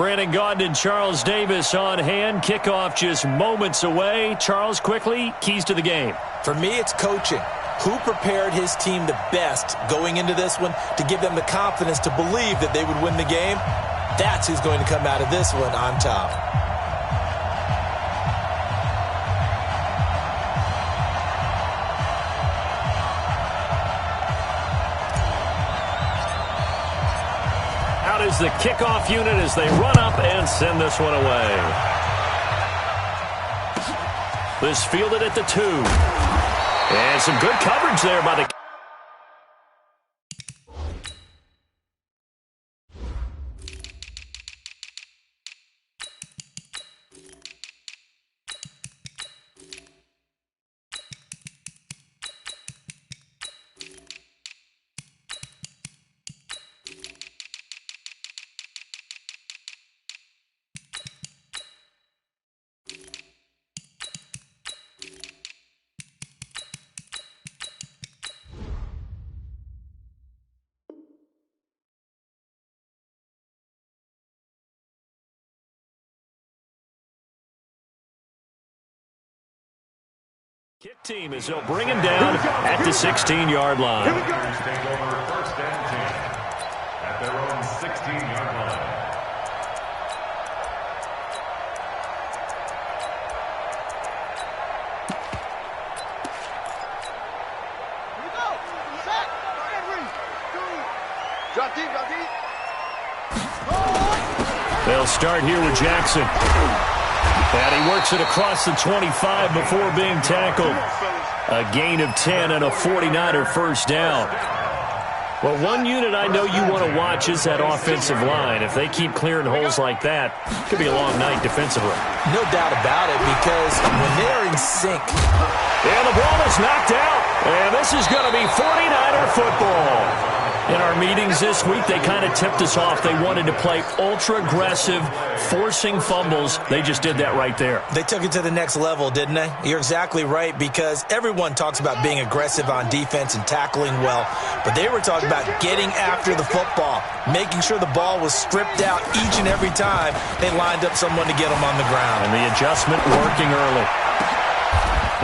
Brandon Gaudin and Charles Davis on hand. Kickoff just moments away. Charles, quickly, keys to the game. For me, it's coaching. Who prepared his team the best going into this one to give them the confidence to believe that they would win the game? That's who's going to come out of this one on top. Out is the kickoff unit as they run up and send this one away. This fielded at the 2. And some good coverage there by the... Kick team as they'll bring him down at the 16-yard line. Here we go. Take over first and 10 at their own 16-yard line. Here we go. Set. Henry. Drop deep, drop deep. They'll start here with Jackson. And he works it across the 25 before being tackled. A gain of 10 and a 49er first down. Well, one unit I know you want to watch is that offensive line. If they keep clearing holes like that, it could be a long night defensively. No doubt about it, because when they're in sync. And the ball is knocked out. And this is going to be 49er football. In our meetings this week, they kind of tipped us off. They wanted to play ultra-aggressive, forcing fumbles. They just did that right there. They took it to the next level, didn't they? You're exactly right, because everyone talks about being aggressive on defense and tackling well, but they were talking about getting after the football, making sure the ball was stripped out each and every time they lined up someone to get them on the ground. And the adjustment working early.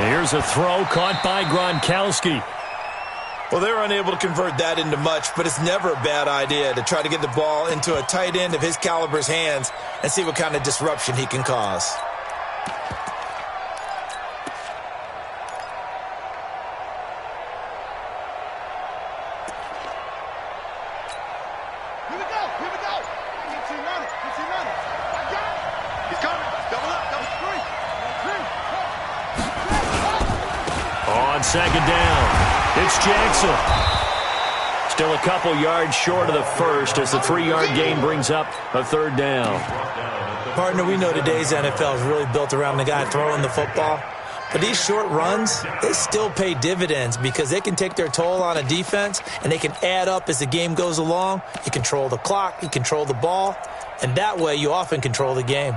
Here's a throw caught by Gronkowski. Well, they were unable to convert that into much, but it's never a bad idea to try to get the ball into a tight end of his caliber's hands and see what kind of disruption he can cause. Here we go. Here we go. Get you running. Get you running. He's coming. Double up. Double three. On second down. It's Jackson. Still a couple yards short of the first as the 3-yard gain brings up a third down. Partner, we know today's NFL is really built around the guy throwing the football. But these short runs, they still pay dividends because they can take their toll on a defense and they can add up as the game goes along. You control the clock, you control the ball, and that way you often control the game.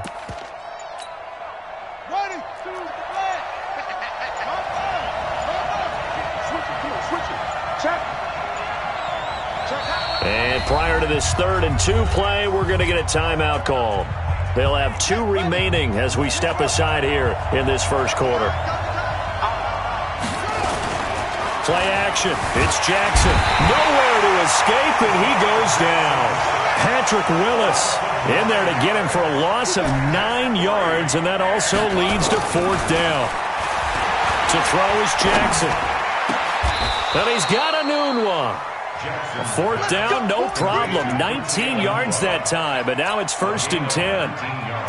And prior to this 3rd and 2 play, we're going to get a timeout call. They'll have 2 remaining as we step aside here in this first quarter. Play action. It's Jackson. Nowhere to escape, and he goes down. Patrick Willis in there to get him for a loss of 9 yards, and that also leads to 4th down. To throw is Jackson. And he's got a noon one. 4th down, no problem. 19 yards that time, but now it's 1st and 10.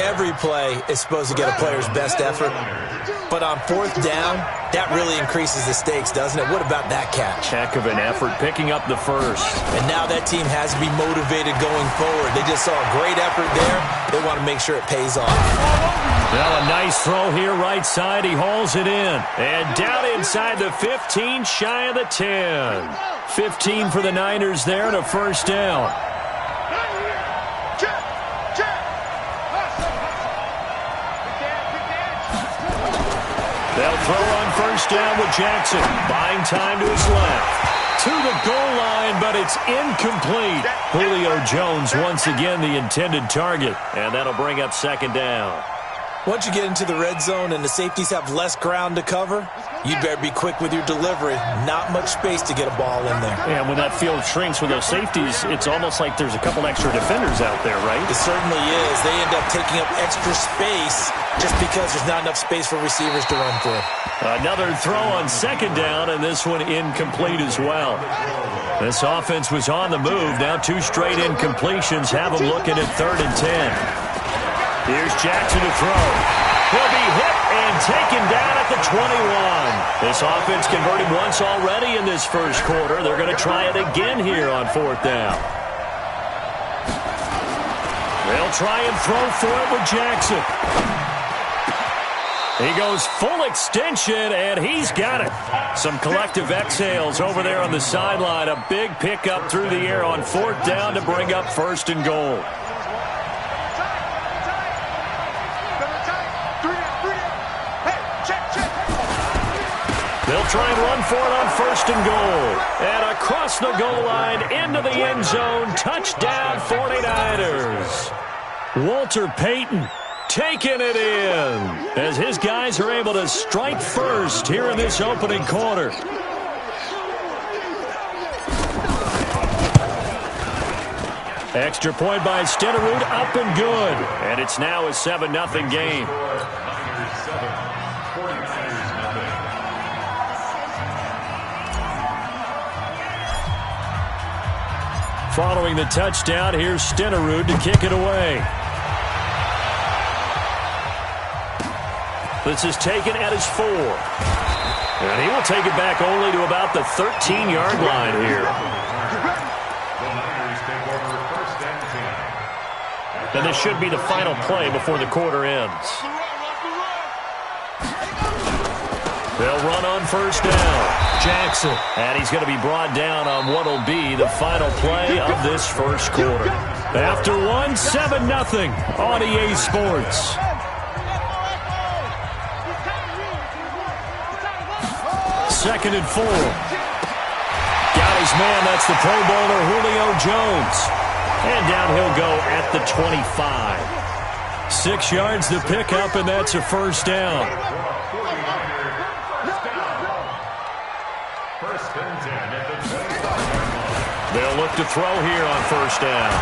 Every play is supposed to get a player's best effort, but on 4th down, that really increases the stakes, doesn't it? What about that catch? Heck of an effort picking up the first. And now that team has to be motivated going forward. They just saw a great effort there. They want to make sure it pays off. Well, a nice throw here right side. He hauls it in. And down inside the 15, shy of the 10. 15 for the Niners there and a 1st down. They'll throw on 1st down with Jackson. Buying time to his left. to the goal line, but it's incomplete. Julio Jones once again the intended target, and that'll bring up second down. Once you get into the red zone and the safeties have less ground to cover, you better be quick with your delivery. Not much space to get a ball in there. And when that field shrinks with those safeties, it's almost like there's a couple extra defenders out there, right? It certainly is. They end up taking up extra space just because there's not enough space for receivers to run through. Another throw on second down, and this one incomplete as well. This offense was on the move. Now 2 straight incompletions have them looking at 3rd and 10. Here's Jackson to throw. He'll be hit and taken down at the 21. This offense converted once already in this first quarter. They're going to try it again here on 4th down. They'll try and throw for it with Jackson. He goes full extension, and he's got it. Some collective exhales over there on the sideline. A big pickup through the air on 4th down to bring up 1st and goal. They'll try and run for it on 1st and goal. And across the goal line, into the end zone, touchdown 49ers. Walter Payton taking it in as his guys are able to strike first here in this opening quarter. Extra point by Stenerud, up and good. And it's now a 7-0 game. Following the touchdown, here's Stenerud to kick it away. This is taken at his 4. And he will take it back only to about the 13-yard line here. And this should be the final play before the quarter ends. They'll run on 1st down. Jackson, and he's going to be brought down on what will be the final play of this first quarter. After 7-0 on EA Sports. Second and 4. Got his man, that's the Pro Bowler Julio Jones. And down he'll go at the 25. 6 yards to pick up, and that's a 1st down. They'll look to throw here on 1st down.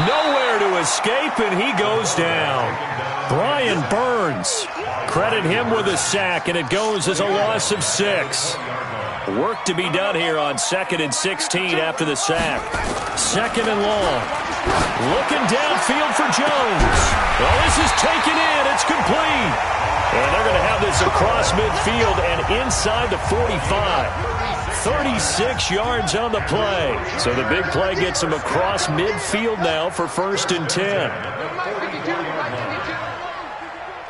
Nowhere to escape, and he goes down. Brian Burns. Credit him with a sack, and it goes as a loss of 6. Work to be done here on 2nd and 16 after the sack. 2nd and long. Looking downfield for Jones. Well, this is taken in. It's complete. And they're going to have this across midfield and inside the 45. 36 yards on the play. So the big play gets him across midfield now for 1st and 10.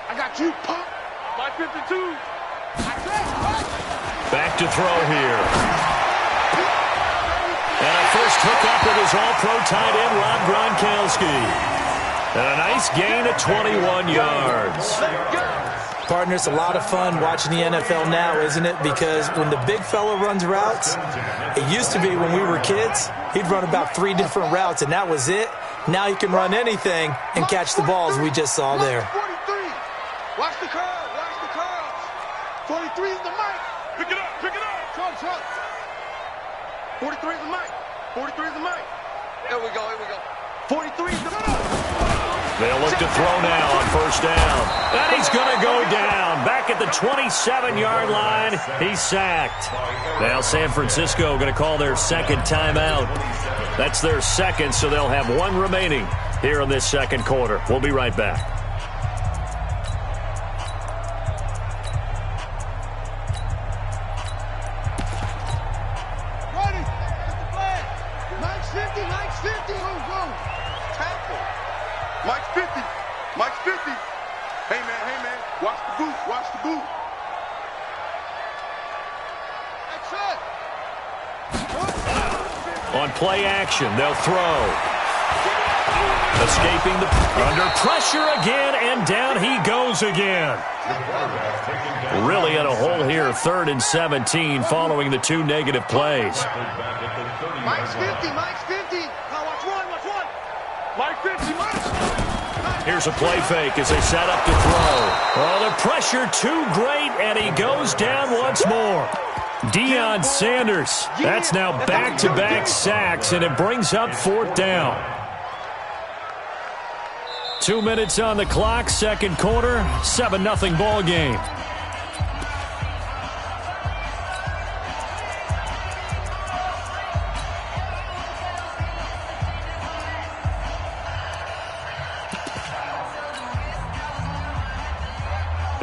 I got you, punk. My 52. Back to throw here. And a first hookup with his all-pro tight end, Rob Gronkowski. And a nice gain of 21 yards. Partner, it's a lot of fun watching the NFL now, isn't it? Because when the big fella runs routes, it used to be when we were kids, he'd run about 3 different routes, and that was it. Now he can run anything and catch the balls we just saw there. 43. Watch the curve. Watch the curve. 43 is the mic. Pick it up. Pick it up. Trump. 43 is the mic. 43 is the mic. Here we go. Here we go. 43 is the mic. They'll look to throw now on 1st down. And he's going to go down. Back at the 27-yard line. He's sacked. Now San Francisco going to call their 2nd timeout. That's their 2nd, so they'll have 1 remaining here in this 2nd quarter. We'll be right back. Ready. Mike's 50. Mike's 50. Go. Tackle. Mike's 50. Mike's 50. Hey, man. Watch the boot. Watch the boot. On play action, they'll throw. Escaping under pressure again, and down he goes again. Really in a hole here, 3rd and 17, following the 2 negative plays. Mike's 50, Mike's 50. Now watch one. Mike 50, Mike. Here's a play fake as they set up to throw. Oh, the pressure too great, and he goes down once more. Deion Sanders, that's now back-to-back sacks, and it brings up 4th down. 2 minutes on the clock, 2nd quarter, 7-0 ball game.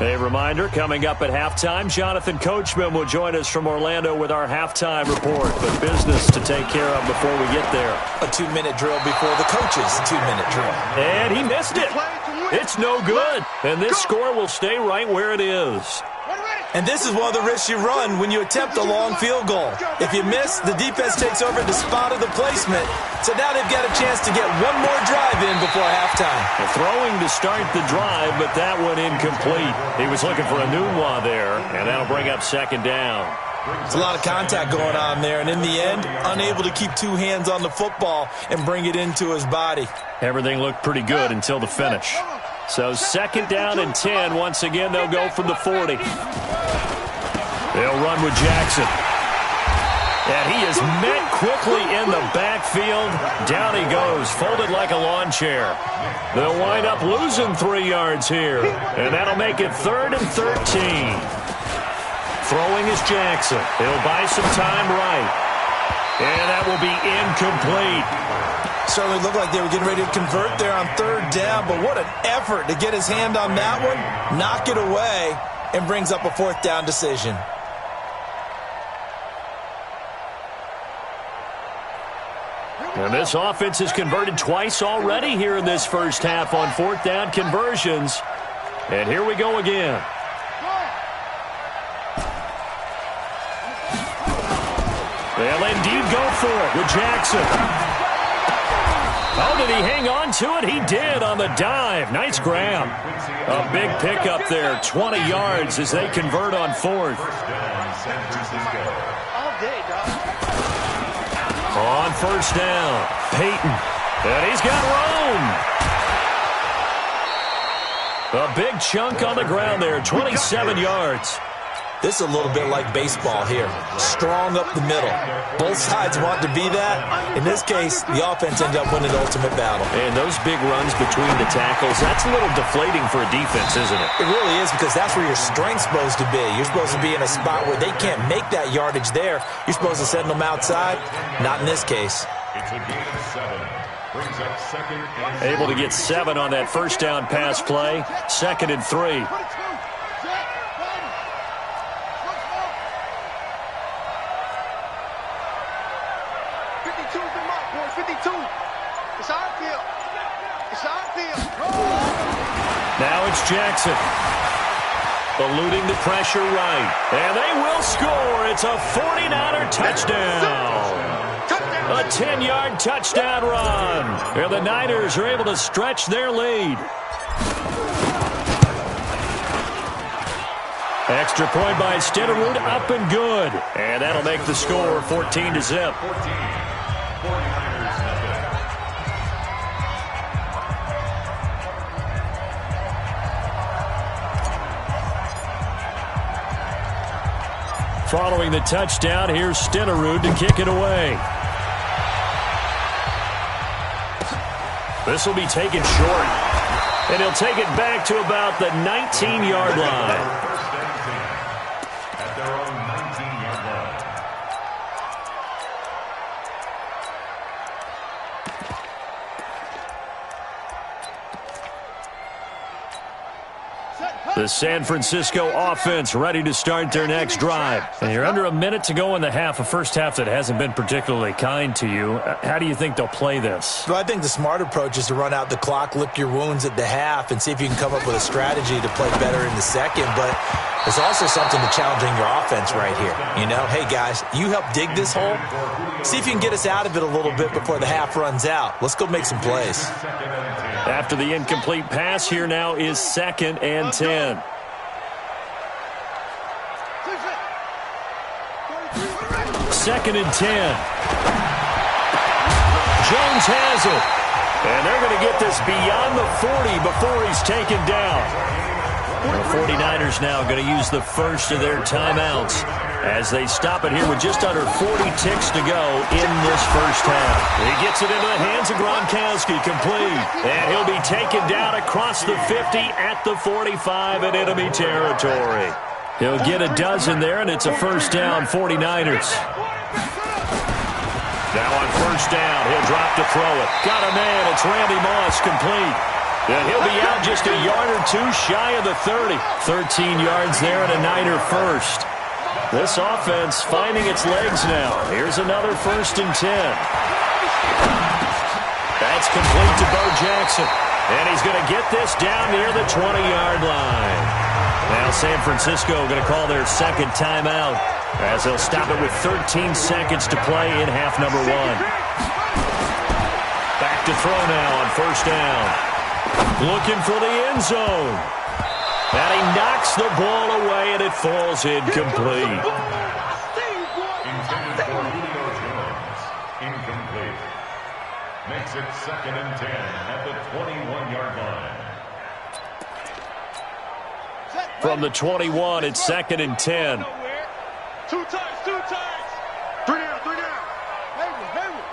A reminder, coming up at halftime, Jonathan Coachman will join us from Orlando with our halftime report. But business to take care of before we get there. A 2-minute drill before the coach's 2-minute drill. And he missed it. It's no good. And this score will stay right where it is. And this is one of the risks you run when you attempt a long field goal. If you miss, the defense takes over the spot of the placement. So now they've got a chance to get one more drive in before halftime. Throwing to start the drive, but that one incomplete. He was looking for a Nunwa there, and that'll bring up 2nd down. There's a lot of contact going on there, and in the end, unable to keep 2 hands on the football and bring it into his body. Everything looked pretty good until the finish. So 2nd down and 10. Once again, they'll go from the 40. They'll run with Jackson. And he is met quickly in the backfield. Down he goes, folded like a lawn chair. They'll wind up losing 3 yards here. And that'll make it 3rd and 13. Throwing is Jackson. He'll buy some time right. And that will be incomplete. Certainly looked like they were getting ready to convert there on 3rd down, but what an effort to get his hand on that one, knock it away, and brings up a 4th down decision. And this offense has converted twice already here in this first half on 4th down conversions. And here we go again. They'll indeed go for it with Jackson. Oh, did he hang on to it? He did on the dive. Nice grab. A big pickup there, 20 yards as they convert on 4th. On 1st down, Peyton. And he's got room. A big chunk on the ground there, 27 yards. This is a little bit like baseball here. Strong up the middle. Both sides want to be that. In this case, the offense ended up winning the ultimate battle. And those big runs between the tackles, that's a little deflating for a defense, isn't it? It really is, because that's where your strength's supposed to be. You're supposed to be in a spot where they can't make that yardage there. You're supposed to send them outside. Not in this case. It's a gain of 7. Brings up 2nd and Able to get 7 on that 1st down pass play. 2nd and 3. 52. It's our field. It's our field. Now it's Jackson. Eluding the pressure right. And they will score. It's a 49er touchdown. A 10-yard touchdown run. And the Niners are able to stretch their lead. Extra point by Stenerud, up and good. And that'll make the score 14-0. 49ers nothing. Following the touchdown, here's Stenerud to kick it away. This will be taken short. And he'll take it back to about the 19-yard line. At their own 19-yard line. The San Francisco offense ready to start their next drive. And you're under a minute to go in the half, a first half that hasn't been particularly kind to you. How do you think they'll play this? Well, I think the smart approach is to run out the clock, lick your wounds at the half, and see if you can come up with a strategy to play better in the second. But There's also something to challenging your offense right here. You know, hey, guys, you help dig this hole. See if you can get us out of it a little bit before the half runs out. Let's go make some plays. After the incomplete pass, here now is 2nd and 10. Second and 10. Jones has it. And they're going to get this beyond the 40 before he's taken down. The 49ers now going to use the first of their timeouts as they stop it here with just under 40 ticks to go in this first half. He gets it into the hands of Gronkowski, complete. And he'll be taken down across the 50 at the 45 in enemy territory. He'll get a dozen there, and it's a first down, 49ers. Now on first down, he'll drop to throw it. Got a man, it's Randy Moss, complete. And he'll be out just a yard or two shy of the 30. 13 yards there and a Niner first. This offense finding its legs now. Here's another 1st and 10. That's complete to Bo Jackson. And he's going to get this down near the 20-yard line. Now San Francisco going to call their second timeout as they'll stop it with 13 seconds to play in half number 1. Back to throw now on first down. Looking for the end zone. And he knocks the ball away, and it falls incomplete. Intended for Julio Jones. Incomplete. Makes it 2nd and 10 at the 21-yard line. From the 21, it's 2nd and 10. 2 times, 2 times. 3 down, 3 down. Hayward.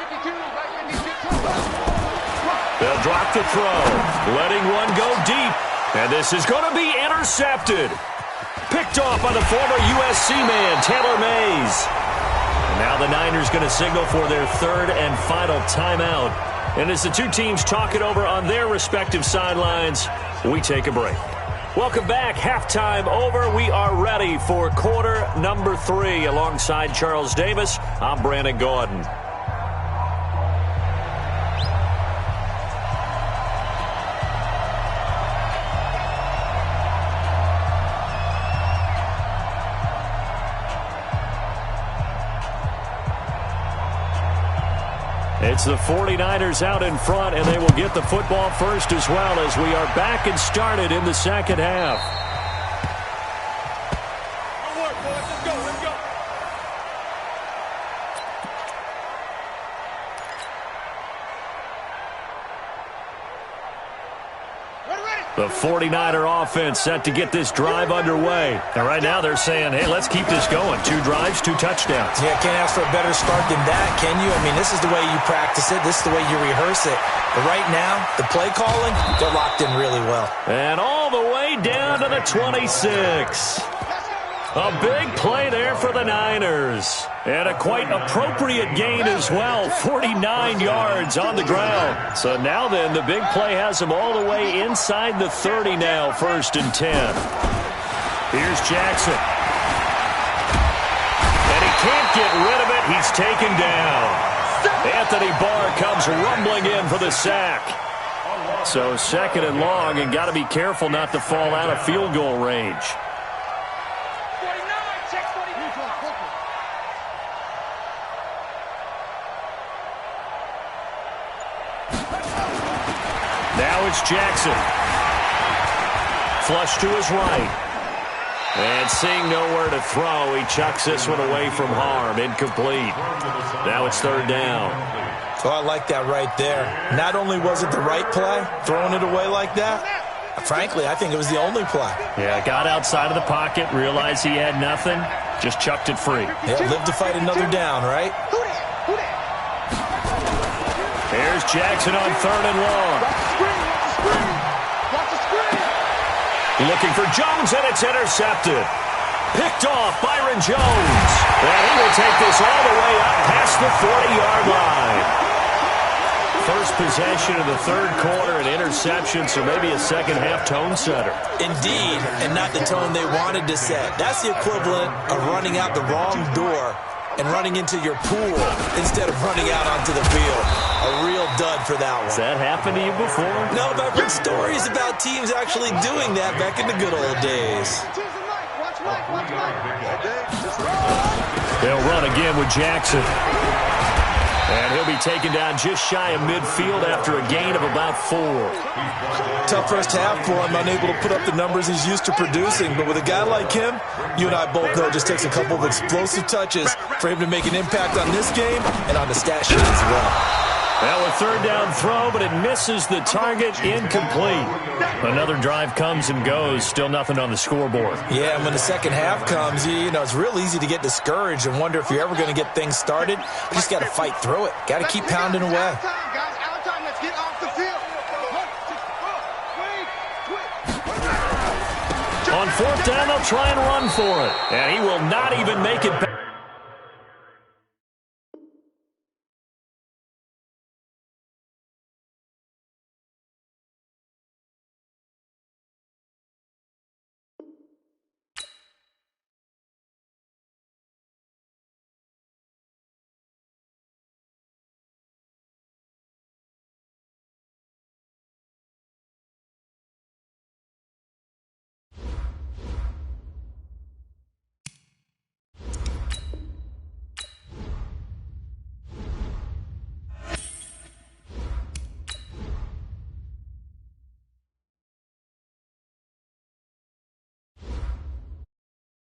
52, They'll drop the throw, letting one go deep. And this is going to be intercepted. Picked off by the former USC man, Taylor Mays. And now the Niners going to signal for their 3rd and final timeout. And as the two teams talk it over on their respective sidelines, we take a break. Welcome back. Halftime over. We are ready for quarter number 3. Alongside Charles Davis, I'm Brandon Gaudin. It's the 49ers out in front, and they will get the football first as well as we are back and started in the second half. Good work, boys. Let's go. The 49er offense set to get this drive underway. And right now they're saying, hey, let's keep this going. 2 drives, 2 touchdowns. Yeah, can't ask for a better start than that, can you? I mean, this is the way you practice it. This is the way you rehearse it. But right now, the play calling, they're locked in really well. And all the way down to the 26. A big play there for the Niners. And a quite appropriate gain as well. 49 yards on the ground. So now then, the big play has them all the way inside the 30 now, 1st and 10. Here's Jackson. And he can't get rid of it. He's taken down. Anthony Barr comes rumbling in for the sack. So 2nd and long, and got to be careful not to fall out of field goal range. Now it's Jackson. Flush to his right. And seeing nowhere to throw, he chucks this one away from harm. Incomplete. Now it's 3rd down. So I like that right there. Not only was it the right play, throwing it away like that, frankly, I think it was the only play. Yeah, got outside of the pocket, realized he had nothing, just chucked it free. Yeah, live to fight another down, right? Here's Jackson on 3rd and long. Looking for Jones, and it's intercepted. Picked off Byron Jones. And he will take this all the way up past the 40-yard line. First possession of the 3rd quarter, an interception, so maybe a second-half tone setter. Indeed, and not the tone they wanted to set. That's the equivalent of running out the wrong door and running into your pool instead of running out onto the field. A real dud for that one. Has that happened to you before? No, but I've heard stories about teams actually doing that back in the good old days. They'll run again with Jackson. And he'll be taken down just shy of midfield after a gain of about 4. Tough first half for him, unable to put up the numbers he's used to producing. But with a guy like him, you and I both know it just takes a couple of explosive touches for him to make an impact on this game and on the stat sheet as well. Well, a third down throw, but it misses the target, incomplete. Another drive comes and goes, still nothing on the scoreboard. Yeah, and when the second half comes, you know, it's real easy to get discouraged and wonder if you're ever going to get things started. You just got to fight through it. Got to keep pounding away. On fourth down, they'll try and run for it. And he will not even make it back.